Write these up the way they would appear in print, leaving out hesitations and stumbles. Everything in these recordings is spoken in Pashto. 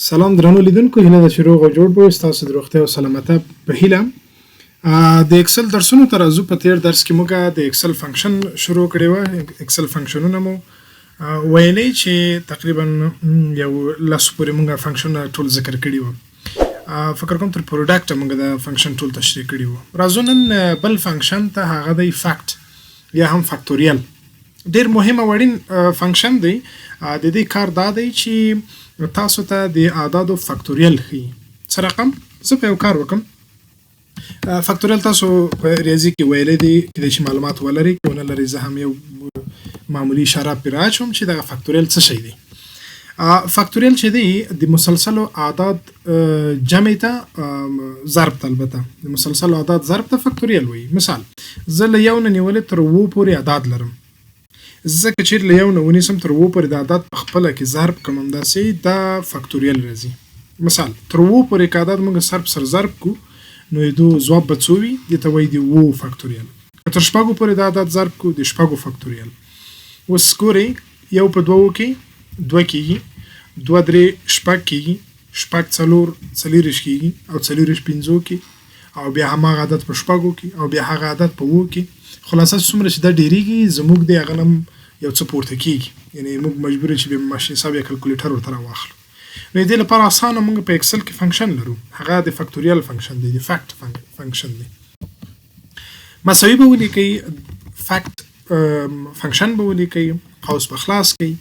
سلام درنو لیدونکو، هیله ده چې روغ او جوړ به ستاسو د روغتیا او سلامتیا په هیله. د اکسل درسونو ته راځو. په تیر درس کې موږ د اکسل فنکشن شروع کړی و. اکسل فنکشنونه مو ویلې چې تقریبا یو لس پورې موږ فنکشن ټول ذکر کړي و. فکر کوم تر پروډکټ موږ د فنکشن ټول تشریح کړي و. راځو نن بل فنکشن ته، هغه دی فیکټ یا هم فاکتوریال. ډیر مهمه وړین فنکشن دی. د دې کار دا دی چې تاسو ته د اعدادو فاکتوریال ښیي. څه رقم؟ زه په یو کار وکم. فاکتوریال تاسو په ریاضي کې ویلی دی، کیدای شي معلومات ولرئ، که ونه لرئ زه هم یو معمولي اشاره پرې راچوم چې دغه فاکتوریال څه شی دی. فاکتوریال چې دی د مسلسلو اعداد جمع ته ضرب ته، البته د مسلسلو اعداد ضرب ته فاکتوریال وایي. مثال، زه له یو نه نیولې تر 7 پورې اعداد لرم. زه که چیرې له یو نه ونیسم تر 7 پورې د اعداد په خپله کې ضرب کړم، همداسې دا فاکتوریال راځي. مثال، تر 7 پورې که اعداد موږ سر په سر ضرب کړو نو د ځواب به څو وي؟ دې ته وایي د 7 فاکتوریال. که تر 6 پورې د اعداد ضرب کړو د 6 فاکتوریال. اوس ګورئ، یو په 2 کې 2 کېږي، 2 3 6 کېږي، 6 4 40 کېږي، او 40 5 کې، او بیا هماغه عدد په 6 کې، او بیا هغه عدد په 7 کې. خلاصه څومره چې دا ډېرېږي زموږ د هغه نه یو څه پورته کېږي. یعنې موږ مجبور یو چې بیا ماشین حساب یا کلکولیټر ورته راواخلو. نو د دې لپاره اسانه موږ په اکسل کې فنکشن لرو، هغه د فاکتوریال فنکشن دی، د فیکټ فنکشن دی. مساوي به ولیکئ، فیکټ فنکشن به ولیکئ، قوس به خلاص کړئ،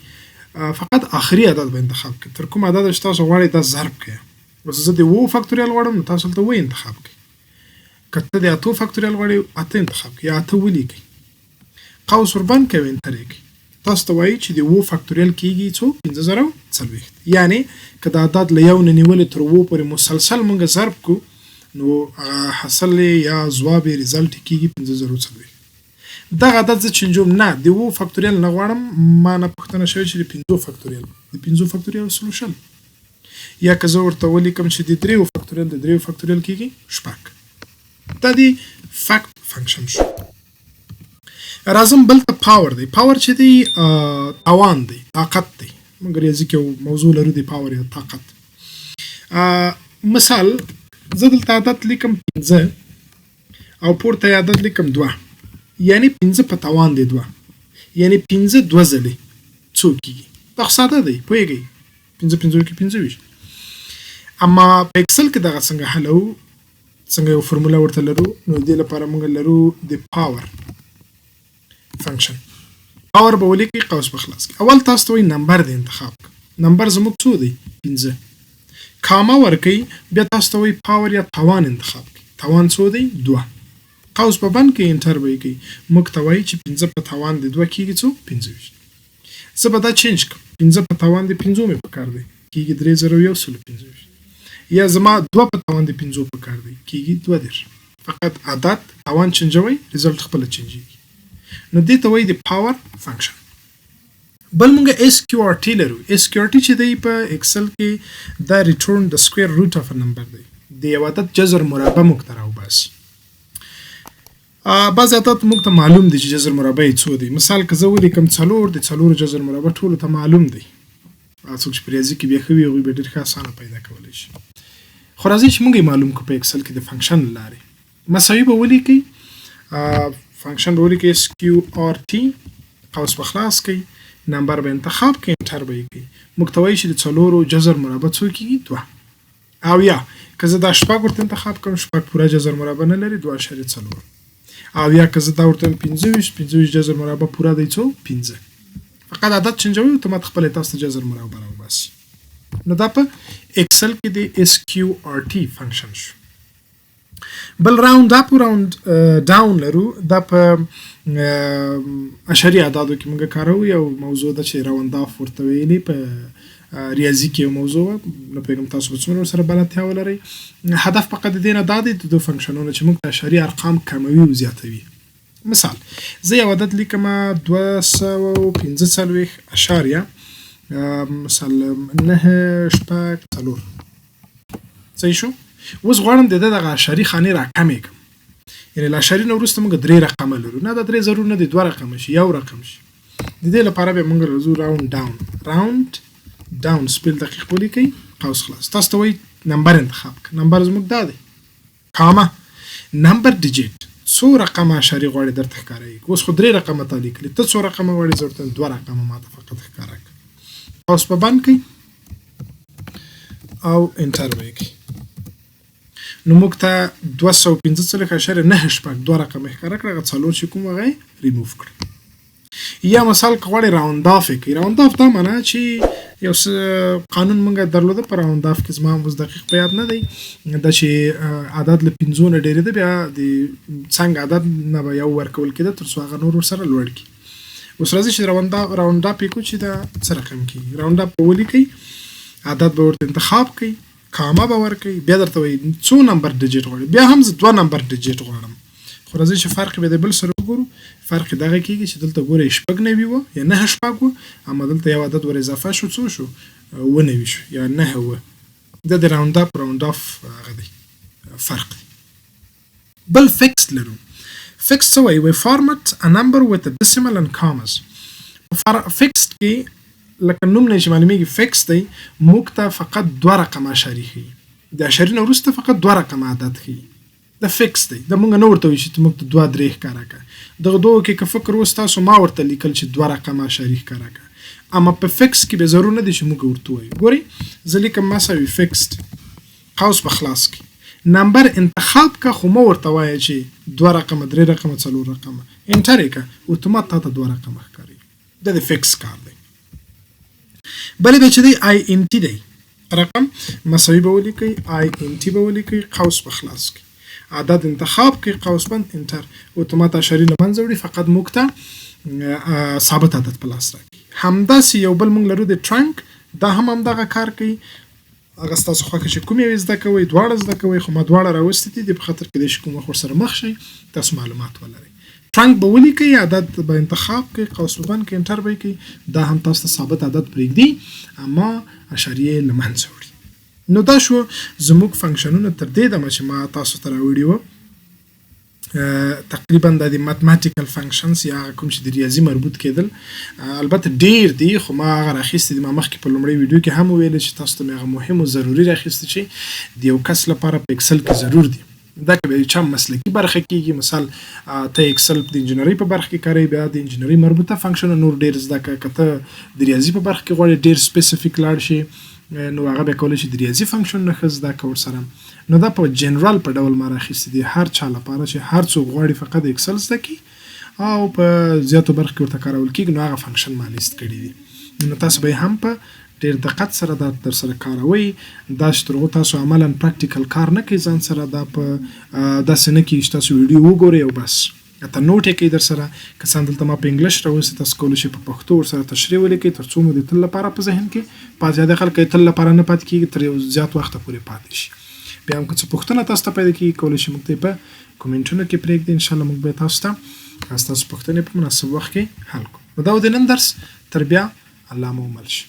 فقط آخري عدد به انتخاب کړئ. تر کوم عدد چې تاسو غواړئ دا ضرب کړئ. اوس زه د 7 فاکتوریال غواړم، نو تاسو دلته 7 انتخاب کړئ. که ته د 8 فاکتوریال غواړئ، 8 انتخاب کړئ یا 8 ولیکئ. قوس وربند کوئ، انټر یې کړئ. تاسو ته وایي چې د 7 فاکتوریال کېږي څو؟ 1540. یعنی که د اعداد له یو نه نیولې تر 7 پورې مسلسل موږ ضرب کړو نو حاصل یا ځواب یې ریزلټ کېږي 1540. دغه عدد زه چینجوم نه، د 7 فاکتوریال نه غواړم. ما نه پوښتنه شوې چې د 15 فاکتوریال، د 15 فاکتوریال سلوشن. یا که زه ورته ولیکم چې د 3 فاکتوریال، د 3 فاکتوریال کېږي 6. دا د فیکټ فنکشن شو. راځم بل ته پاور دی. پاور چې دی توان دی، طاقت دی. موږ ریاضي کې موضوع لرو د پاور یا طاقت. مثال، زه دلته عدد لیکم 15 او پورته عدد لیکم 2، یعنی 15 په توان دی 2، یعنی 15 2 ځلې څو کېږي؟ دا ساده دی، پوهېږئ. 15 15 کې 25. اما په اکسل کې دغه څنګه حلو، څنګه یو فرموله ورته لرو؟ نو دې لپاره موږ لرو د پاور فنکشن. پاور به ولیکئ، قوس به خلاص کړئ. اول تاسو ته وایي نمبر دی انتخاب کړئ. نمبر زموږ څو دی؟ 15. کاما ورکئ، بیا تاسو ته وایي پاور یا توان انتخاب کړئ. توان څو دی؟ 2. قوس په بند کړئ، انټر به یې کړئ. موږ ته وایي چې 15 په توان دی 2 کېږي څو؟ 25. زه به دا چینج کړم. 15 په توان دی 50 مې پکار دی، کېږي 3025. یا زما 2 په توان دی 50 پکار دی، کېږي 20. فقط عدد توان چینجوئ، ریزلټ خپله چینجېږي. نو دې ته وایي د پاور فنکشن. بل موږ SQRT لرو. SQRT چې دی په اکسل کې دا ریټرن د سکویر روټ اف نمبر دی. د یو عدد جذر مربع موږ ته راوباسي. بعض عدد موږ ته معلوم دی چې جذر مربع یې څو دی. مثال، که زه ولیکم 4، د 4 جذر مربع ټولو ته معلوم دی. څوک چې په ریاضي کې بیا ښه وي هغوی به ډېر ښه اسانه پیدا کولی شي. خو راځئ چې موږ یې معلوم کړو په اکسل کې د فنکشن له لارې. مساوي به ولیکئ، فنکشن به ولیکئ SQRT، قوس به خلاص کړئ، نمبر به انتخاب کړئ، انټر به یې کړئ. موږ ته وایي چې د 4 جذر مربع څو کېږي؟ 2. او یا که زه دا 6 ورته انتخاب کړم، 6 پوره جذر مربع نه لري، 2.4. او یا که زه دا ورته 25 جذر مربع پوره دی څو؟ 15. فقط عدد چینجوئ، اتومات خپله تاسو ته جذر مربع راوباسي. نو دا په اکسل کې د SQRT فنکشن شو. بل راوند اپ او راوند ډاون لرو. دا په اشاري اعدادو کې موږ کاروو. یو موضوع ده چې راوند اپ ورته ویلي، په ریاضي کې یو موضوع وه. نه پوهېږم تاسو به څومره ورسره بلدتیا ولرئ. هدف فقط د دې نه دا دی د دو فنکشنونه چې موږ ته اشاري ارقام کموي او زیاتوي. مثال، زه یو عدد لیکم 245 اشاریه مثال 9.4. صحیح شو؟ اوس غواړم د دغه اشاري خانې راکمې کړم. یعنې له اشاري نه وروسته موږ 3 رقمه لرو. نه دا 3 ضرور نه دی، 2 رقمه شي، 1 رقم شي. د دې لپاره بیا موږ راځو راوند ډاون. راوند ډاون سپیل دقیق ولیکئ، قوس خلاص. تاسو ته وایي نمبر انتخاب کړه. نمبر زموږ دا دی کاما نمبر ډیجیټ څو رقمه اشاري غواړي درته ښکاره کړي. اوس خو 3 رقمه تا لیکلي، ته څو رقمه غواړي؟ زه ورته 2 رقمه ماته فقط ښکاره کړه. قوس په بند کړئ او انټر به یې کړئ. نو موږ ته 215.9 2 رقمه ښکاره کړه. هغه 4 چې کوم هغه یې ریموف کړه. یا مثال که غواړئ راوند اف یې کړئ. راوند اف دا معنا چې یو څه قانون موږ درلوده په راوند اف کې، زما هم اوس دقیق په یاد نه دی، دا چې عدد له 5 نه ډېرېده بیا د څنګه عدد نه به یو ورکول کېده تر څو هغه نور ورسره لوړ کړي. اوس راځئ چې راوند اپ یې کړو چې دا څه رقم کېږي. راوند اپ به ولیکئ، عدد به ورته انتخاب کړئ، کاما به ورکړئ، بیا درته وایي څو نمبر ډیجیټ غواړئ. بیا هم زه 2 نمبر ډیجیټ غواړم. خو راځئ چې فرق به د بل سره وګورو. فرق دغه کېږي چې دلته ګورئ 9 وي یا 9 وو، اما دلته یو عدد ور اضافه شو، څو شو؟ 9 شو یا 9 وو. دا د راوند اف هغه دی فرق دی. بل فیکس لرو. فیکس څه وایي؟ فارمټ ا نمبر وذ ا decimal and commas. فیکس کې لکه نوم نه چې معلومیږي فیکس دی، موږ ته فقط 2 رقمه اشاري ښیي. د اشاري نه وروسته فقط 2 رقمه عدد ښیي. دا فیکس دی. دا موږ نه ورته وایو چې موږ ته 2 3 ښکاره کړه. دغه دوه کې که فکر اوس تاسو ما ورته لیکل چې 2 رقمه اشاري ښکاره کړه، اما په فیکس کې به ضرور نه دی چې موږ ورته وایو. ګورئ زه لیکم مساوي فیکسډ قوس په خلاص کې نمبر انتخاب که، خو مه ورته وایه چې 2 رقمه 3 رقمه 4 رقمه. انټر یې کړه، اتومات تا ته 2 رقمه ښکاري. دا د فیکس کار دی. بلې بیا چې دی آی ان ټي دی، رقم مساوي به ولیکئ، آی ان ټي به ولیکئ، قوس په خلاص کې عدد انتخاب کې قوس بند انټر، اتومات اشاري له منځه وړي، فقط موږ ته ثابت عدد په لاس راکړي. همداسې یو بل موږ لرو د ټرنک، دا هم همدغه کار کوي. هغه ستاسو خوښه چې کوم یو زده کوئ، دواړه زده کوئ، خو ما دواړه راوستي دي په خاطر کېدای شي کوم وخت ورسره مخ شئ تاسو معلومات ولرئ. ټرنک به ولیکئ، عدد به انتخاب کړئ، قوس په بند کې انټر به یې کړئ. دا هم تاسو ته ثابت عدد پرېږدي اما اشاریې له منځه وړي. نو دا شو زموږ فنکشنونه. تر دې دمه چې ما تاسو ته راوړي وو تقریبا د ماتماتیکل فنکشنز یا کوم چې د ریاضي مربوط کېدل، البته ډیر دي، خو ما هغه راخیستې دي. ما مخکې په لومړی ویډیو کې هم وویل چې تاسو ته مې هغه مهم او ضروري راخیستې چې د یو کس لپاره په اکسل کې ضرور دي. دا که به چا مسلکي برخه کېږي، مثال ته اکسل د انجینرۍ په برخه کې کاروي، بیا د انجینرۍ مربوطه فنکشن نور ډیر زده کړه. که ته د ریاضي په برخه کې غواړې ډیر سپیسیفیک لاړ شي، نو هغه به کولی شي د ریاضي فنکشن نه ښه زده کړه ورسره. نو دا په جنرال په ډول ما راخیستې دي هر چا لپاره چې هر څوک غواړي فقط اکسل زده کړي او په زیاتو برخو کې ورته کارول کېږي، نو هغه فنکشن ما لیست کړي دي. نو تاسو به هم په ډېر دقت سره دا درسره کاروئ. دا چې تر هغو تاسو عملا پراکټیکل کار نه کوئ ځان سره، دا په داسې نه کېږي چې تاسو ویډیو وګورئ او بس ته نوټ یې کوئ در سره. که څه دلته ما په انګلیش راوستې، تاسو کولی شئ په پښتو ورسره تشریح ولیکئ تر څو مو د تل لپاره په ذهن کې پاتې. زیاده خلک یې تل لپاره نه پاتې کېږي، تر یو زیات وخته پورې پاتې شي. بیا هم که څه پوښتنه تاسو ته پیدا کېږي، کولی شئ موږ ته په کومنټونو کې پرېږدئ. انشاءالله موږ به تاسو ته ستاسو پوښتنې په مناسب وخت کې حل کړو. نو دا و د نن درس. تر بیا الله مو مل شي.